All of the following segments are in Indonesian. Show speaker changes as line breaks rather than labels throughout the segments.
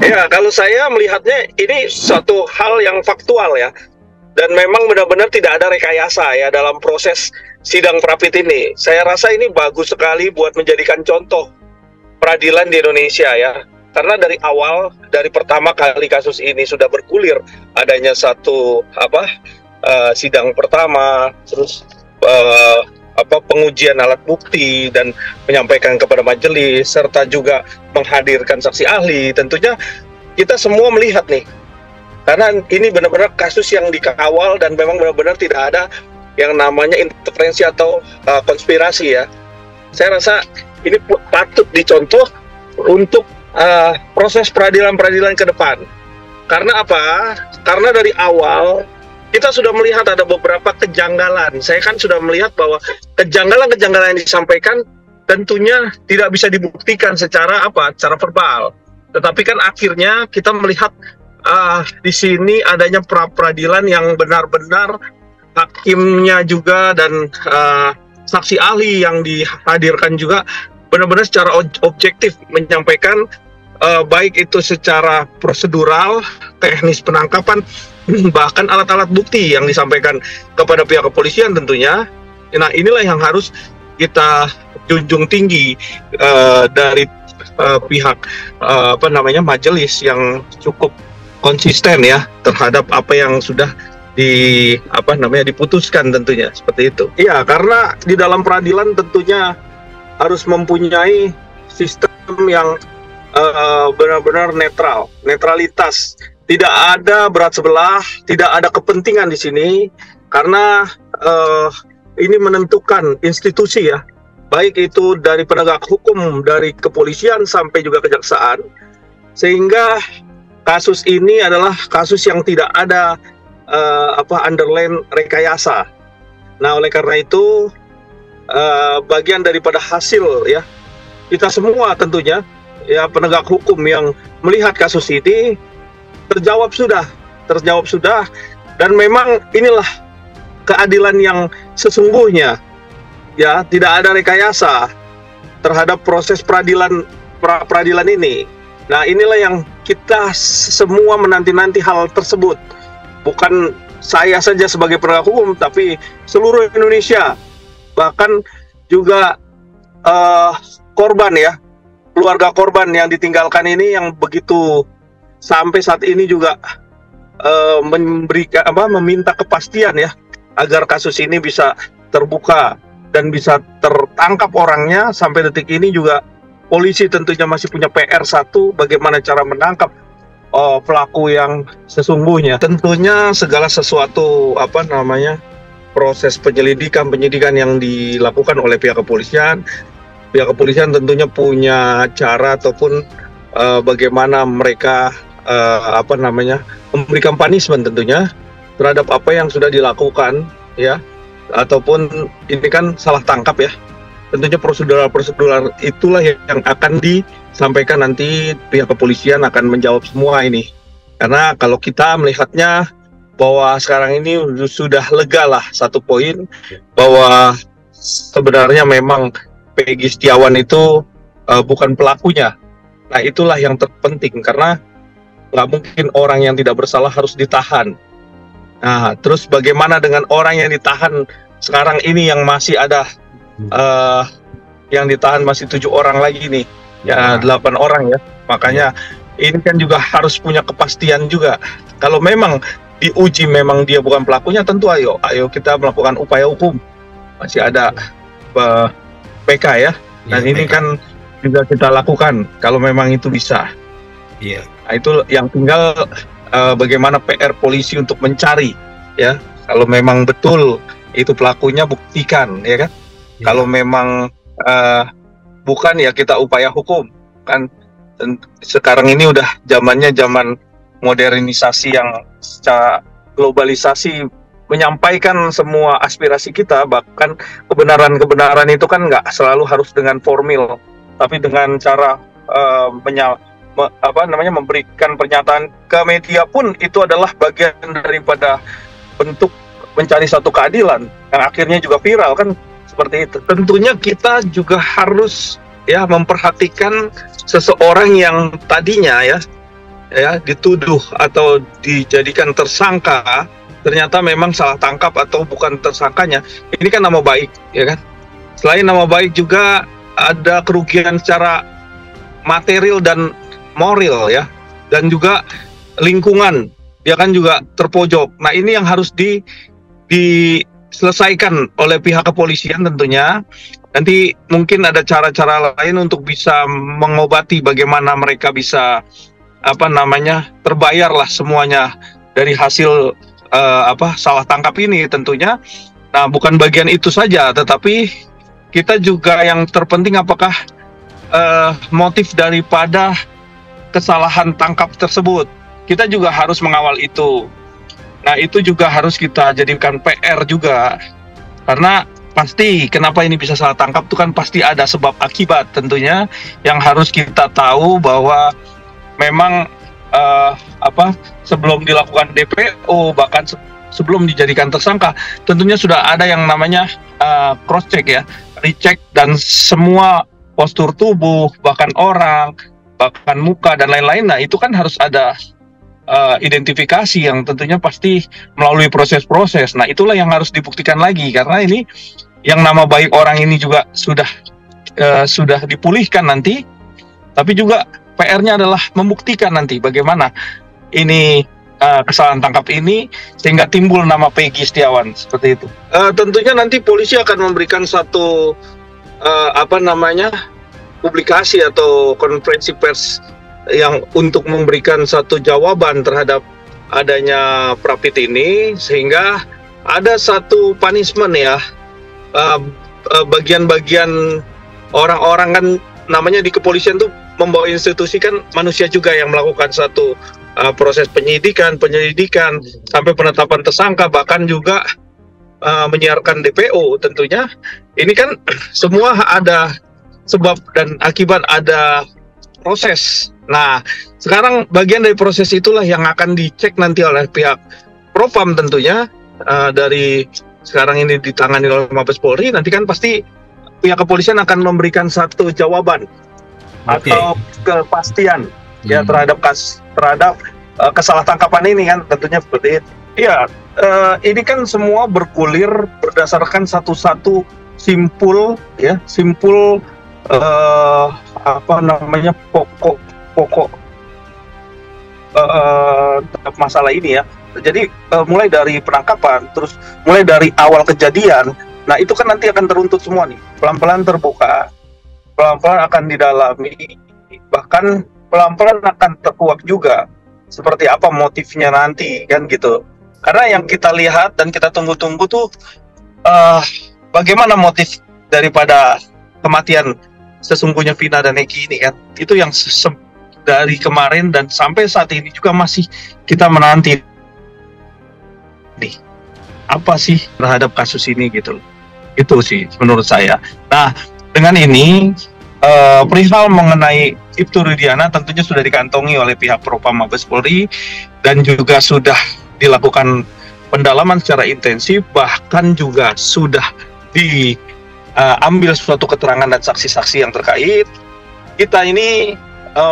Ya, kalau saya melihatnya ini suatu hal yang faktual ya. Dan memang benar-benar tidak ada rekayasa ya dalam proses sidang Prapit ini. Saya rasa ini bagus sekali buat menjadikan contoh peradilan di Indonesia ya. Karena dari awal, dari pertama kali kasus ini sudah bergulir, adanya satu sidang pertama, terus pengujian alat bukti dan menyampaikan kepada majelis, serta juga menghadirkan saksi ahli. Tentunya kita semua melihat nih, karena ini benar-benar kasus yang dikawal dan memang benar-benar tidak ada yang namanya intervensi atau konspirasi ya. Saya rasa ini patut dicontoh untuk proses peradilan-peradilan ke depan. Karena apa? Karena dari awal kita sudah melihat ada beberapa kejanggalan. Saya kan sudah melihat bahwa kejanggalan-kejanggalan yang disampaikan tentunya tidak bisa dibuktikan secara verbal. Tetapi kan akhirnya kita melihat di sini adanya peradilan yang benar-benar hakimnya juga dan saksi ahli yang dihadirkan juga benar-benar secara objektif menyampaikan baik itu secara prosedural, teknis penangkapan, bahkan alat-alat bukti yang disampaikan kepada pihak kepolisian tentunya. Nah, inilah yang harus kita junjung tinggi dari pihak majelis yang cukup konsisten ya terhadap apa yang sudah diputuskan tentunya seperti itu. Iya, karena di dalam peradilan tentunya harus mempunyai sistem yang benar-benar netralitas. Tidak ada berat sebelah, tidak ada kepentingan di sini, karena ini menentukan institusi ya, baik itu dari penegak hukum, dari kepolisian sampai juga kejaksaan, sehingga kasus ini adalah kasus yang tidak ada underline rekayasa. Nah, oleh karena itu bagian daripada hasil ya, kita semua tentunya ya penegak hukum yang melihat kasus ini terjawab sudah, dan memang inilah keadilan yang sesungguhnya ya, tidak ada rekayasa terhadap proses peradilan ini. Nah, inilah yang kita semua menanti-nanti hal tersebut, bukan saya saja sebagai penegak hukum, tapi seluruh Indonesia, bahkan juga korban ya, keluarga korban yang ditinggalkan ini yang begitu sampai saat ini juga meminta kepastian ya agar kasus ini bisa terbuka dan bisa tertangkap orangnya. Sampai detik ini juga polisi tentunya masih punya PR satu, bagaimana cara menangkap pelaku yang sesungguhnya. Tentunya segala sesuatu proses penyidikan yang dilakukan oleh pihak kepolisian tentunya punya cara ataupun bagaimana mereka memberikan punishment tentunya terhadap apa yang sudah dilakukan ya, ataupun ini kan salah tangkap ya. Tentunya prosedural itulah yang akan disampaikan, nanti pihak kepolisian akan menjawab semua ini. Karena kalau kita melihatnya bahwa sekarang ini sudah lega lah satu poin, bahwa sebenarnya memang Peggy Setiawan itu bukan pelakunya. Nah, itulah yang terpenting, karena nggak mungkin orang yang tidak bersalah harus ditahan. Nah, terus bagaimana dengan orang yang ditahan sekarang ini yang masih ada yang ditahan masih 7 orang lagi nih, ya 8 orang ya. Makanya ini kan juga harus punya kepastian juga. Kalau memang diuji memang dia bukan pelakunya, tentu ayo kita melakukan upaya hukum. Masih ada PK ya. Dan ini PK kan juga kita lakukan kalau memang itu bisa. Iya. Nah, itu yang tinggal bagaimana PR polisi untuk mencari ya. Kalau memang betul itu pelakunya, buktikan ya kan. Kalau memang bukan ya kita upaya hukum kan. Sekarang ini udah zamannya zaman modernisasi yang secara globalisasi, menyampaikan semua aspirasi kita, bahkan kebenaran itu kan nggak selalu harus dengan formil, tapi dengan cara memberikan pernyataan ke media pun itu adalah bagian daripada bentuk mencari satu keadilan yang akhirnya juga viral kan. Seperti itu. Tentunya kita juga harus ya memperhatikan seseorang yang tadinya ya ya dituduh atau dijadikan tersangka ternyata memang salah tangkap atau bukan tersangkanya, ini kan nama baik, ya kan. Selain nama baik juga ada kerugian secara material dan moral ya, dan juga lingkungan dia kan juga terpojok. Nah ini yang harus diselesaikan oleh pihak kepolisian tentunya. Nanti mungkin ada cara-cara lain untuk bisa mengobati bagaimana mereka bisa terbayarlah semuanya dari hasil salah tangkap ini tentunya. Nah bukan bagian itu saja, tetapi kita juga yang terpenting apakah motif daripada kesalahan tangkap tersebut. Kita juga harus mengawal itu. Nah itu juga harus kita jadikan PR juga, karena pasti kenapa ini bisa salah tangkap itu kan pasti ada sebab akibat tentunya yang harus kita tahu bahwa memang sebelum dilakukan DPO bahkan sebelum dijadikan tersangka tentunya sudah ada yang namanya cross check ya, recheck, dan semua postur tubuh, bahkan orang, bahkan muka dan lain-lain. Nah itu kan harus ada identifikasi yang tentunya pasti melalui proses-proses. Nah itulah yang harus dibuktikan lagi, karena ini yang nama baik orang ini juga sudah dipulihkan nanti, tapi juga PR-nya adalah membuktikan nanti bagaimana ini kesalahan tangkap ini sehingga timbul nama Peggy Setiawan seperti itu. Tentunya nanti polisi akan memberikan satu publikasi atau konferensi pers yang untuk memberikan satu jawaban terhadap adanya Prapit ini, sehingga ada satu punishment ya. Bagian-bagian orang-orang kan namanya di kepolisian tuh membawa institusi kan manusia juga yang melakukan satu proses penyelidikan sampai penetapan tersangka, bahkan juga menyiarkan DPO tentunya. Ini kan semua ada sebab dan akibat, ada proses. Nah sekarang bagian dari proses itulah yang akan dicek nanti oleh pihak Propam tentunya. Dari sekarang ini ditangani oleh Mabes Polri, nanti kan pasti pihak kepolisian akan memberikan satu jawaban atau kepastian ya terhadap kesalah tangkapan ini kan tentunya seperti itu. Iya, ini kan semua bergulir berdasarkan satu simpul pokok masalah ini ya. Jadi mulai dari penangkapan, terus mulai dari awal kejadian, nah itu kan nanti akan teruntut semua nih, pelan-pelan terbuka, pelan-pelan akan didalami, bahkan pelan-pelan akan terkuak juga seperti apa motifnya nanti kan gitu. Karena yang kita lihat dan kita tunggu-tunggu tuh bagaimana motif daripada kematian sesungguhnya Vina dan Eki ini kan, itu yang dari kemarin dan sampai saat ini juga masih kita menanti nih, apa sih terhadap kasus ini gitu. Itu sih menurut saya. Nah dengan ini perihal mengenai Ibtu Rudiana tentunya sudah dikantongi oleh pihak Propam Mabes Polri dan juga sudah dilakukan pendalaman secara intensif, bahkan juga sudah diambil suatu keterangan dan saksi-saksi yang terkait. Kita ini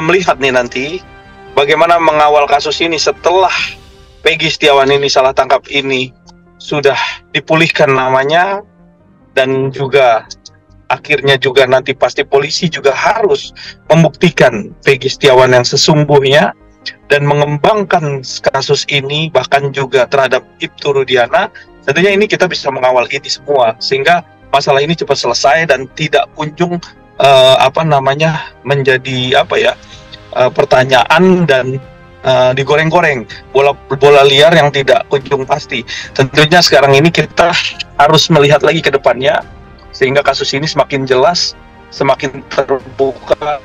melihat nih nanti bagaimana mengawal kasus ini setelah Peggy Setiawan ini salah tangkap ini sudah dipulihkan namanya, dan juga akhirnya juga nanti pasti polisi juga harus membuktikan Peggy Setiawan yang sesungguhnya dan mengembangkan kasus ini, bahkan juga terhadap Ibtu Rudiana. Tentunya ini kita bisa mengawal ini semua sehingga masalah ini cepat selesai dan tidak kunjung menjadi pertanyaan dan digoreng-goreng, bola liar yang tidak kunjung pasti. Tentunya sekarang ini kita harus melihat lagi ke depannya sehingga kasus ini semakin jelas, semakin terbuka,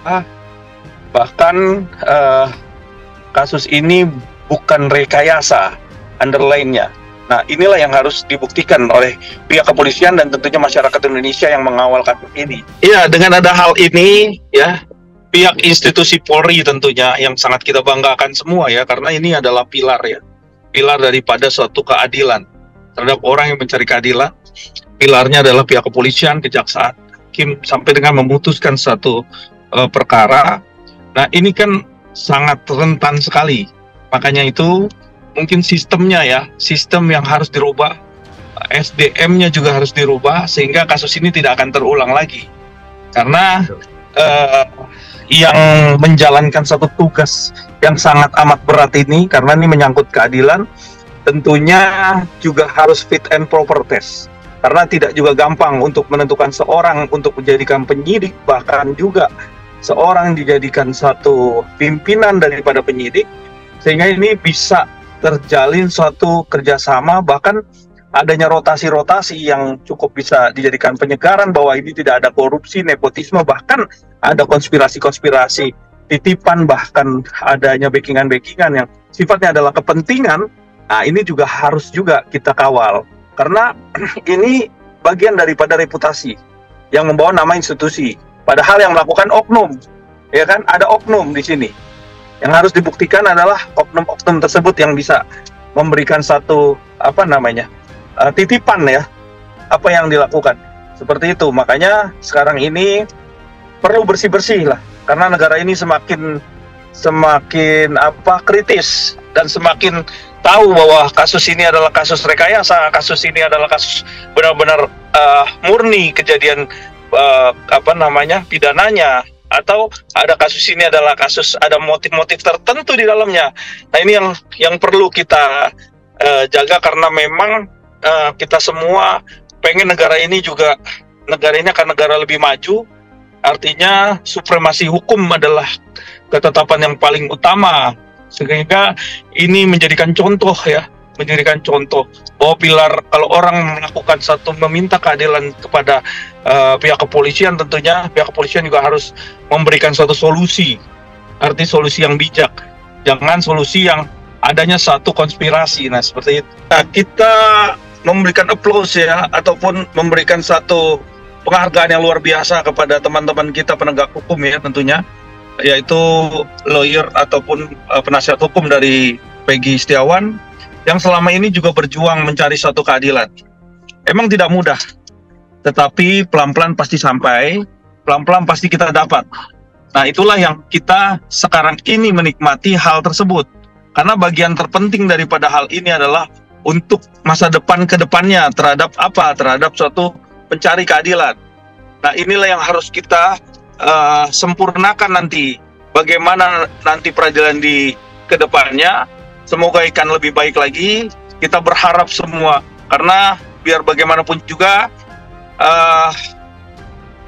bahkan kasus ini bukan rekayasa, underline-nya. Nah inilah yang harus dibuktikan oleh pihak kepolisian dan tentunya masyarakat Indonesia yang mengawal kasus ini. Iya, dengan ada hal ini ya, pihak institusi Polri tentunya yang sangat kita banggakan semua ya, karena ini adalah pilar daripada suatu keadilan terhadap orang yang mencari keadilan. Pilarnya adalah pihak kepolisian, kejaksaan, hakim, sampai dengan memutuskan satu perkara. Nah ini kan sangat rentan sekali. Makanya itu mungkin sistemnya ya, sistem yang harus dirubah, SDM-nya juga harus dirubah sehingga kasus ini tidak akan terulang lagi. Karena yang menjalankan satu tugas yang sangat amat berat ini, karena ini menyangkut keadilan, tentunya juga harus fit and proper test. Karena tidak juga gampang untuk menentukan seorang untuk menjadikan penyidik, bahkan juga seorang dijadikan satu pimpinan daripada penyidik, sehingga ini bisa terjalin suatu kerjasama, bahkan adanya rotasi-rotasi yang cukup bisa dijadikan penyegaran bahwa ini tidak ada korupsi, nepotisme, bahkan ada konspirasi-konspirasi, titipan, bahkan adanya backingan-backingan yang sifatnya adalah kepentingan. Nah, ini juga harus juga kita kawal, karena ini bagian daripada reputasi yang membawa nama institusi. Padahal yang melakukan oknum, ya kan, ada oknum di sini. Yang harus dibuktikan adalah oknum-oknum tersebut yang bisa memberikan satu titipan ya, apa yang dilakukan. Seperti itu. Makanya sekarang ini perlu bersih-bersih lah, karena negara ini semakin kritis dan semakin tahu bahwa kasus ini adalah kasus rekayasa, kasus ini adalah kasus benar-benar murni kejadian pidananya, atau ada kasus ini adalah kasus ada motif-motif tertentu di dalamnya. Nah, ini yang perlu kita jaga, karena memang kita semua pengen negara ini akan negara lebih maju. Artinya supremasi hukum adalah ketetapan yang paling utama, sehingga ini menjadikan contoh bahwa kalau orang melakukan meminta keadilan kepada pihak kepolisian, tentunya pihak kepolisian juga harus memberikan suatu solusi, solusi yang bijak, jangan solusi yang adanya satu konspirasi. Nah, seperti itu. Nah, kita memberikan applause ya, ataupun memberikan satu penghargaan yang luar biasa kepada teman-teman kita penegak hukum ya, tentunya, yaitu lawyer ataupun penasihat hukum dari Peggy Setiawan, yang selama ini juga berjuang mencari suatu keadilan. Emang tidak mudah, tetapi pelan-pelan pasti sampai, pelan-pelan pasti kita dapat. Nah, itulah yang kita sekarang ini menikmati hal tersebut. Karena bagian terpenting daripada hal ini adalah untuk masa depan ke depannya terhadap suatu pencari keadilan. Nah, inilah yang harus kita sempurnakan nanti. Bagaimana nanti peradilan di ke depannya, semoga akan lebih baik lagi. Kita berharap semua, karena biar bagaimanapun juga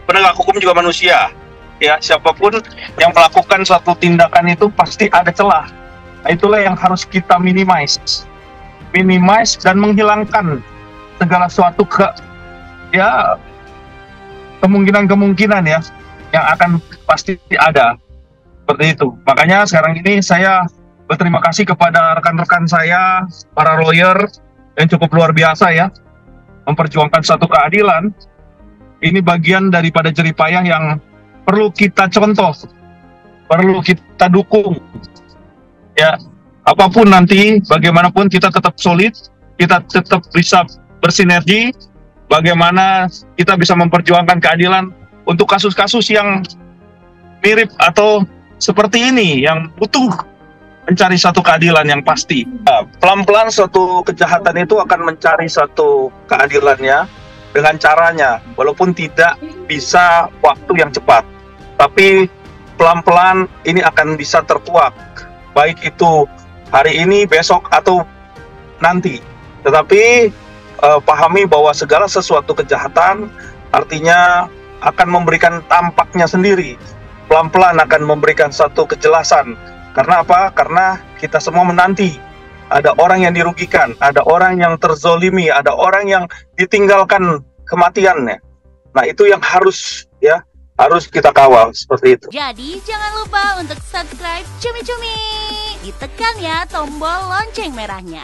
penegak hukum juga manusia. Ya, siapapun yang melakukan suatu tindakan itu pasti ada celah. Nah, itulah yang harus kita minimize dan menghilangkan segala suatu kemungkinan ya yang akan pasti ada. Seperti itu. Makanya sekarang ini saya berterima kasih kepada rekan-rekan saya, para lawyer yang cukup luar biasa ya, memperjuangkan satu keadilan. Ini bagian daripada jeripayah yang perlu kita contoh, perlu kita dukung. Ya, apapun nanti, bagaimanapun kita tetap solid, kita tetap bisa bersinergi, bagaimana kita bisa memperjuangkan keadilan untuk kasus-kasus yang mirip atau seperti ini, yang butuh mencari satu keadilan yang pasti. Pelan-pelan suatu kejahatan itu akan mencari satu keadilannya dengan caranya, walaupun tidak bisa waktu yang cepat, tapi pelan-pelan ini akan bisa terkuak, baik itu hari ini, besok, atau nanti. Tetapi pahami bahwa segala sesuatu kejahatan artinya akan memberikan tampaknya sendiri, pelan-pelan akan memberikan satu kejelasan. Karena apa? Karena kita semua menanti ada orang yang dirugikan, ada orang yang terzolimi, ada orang yang ditinggalkan kematiannya. Nah, itu yang harus kita kawal, seperti itu.
Jadi jangan lupa untuk subscribe Cumi Cumi, ditekan ya tombol lonceng merahnya.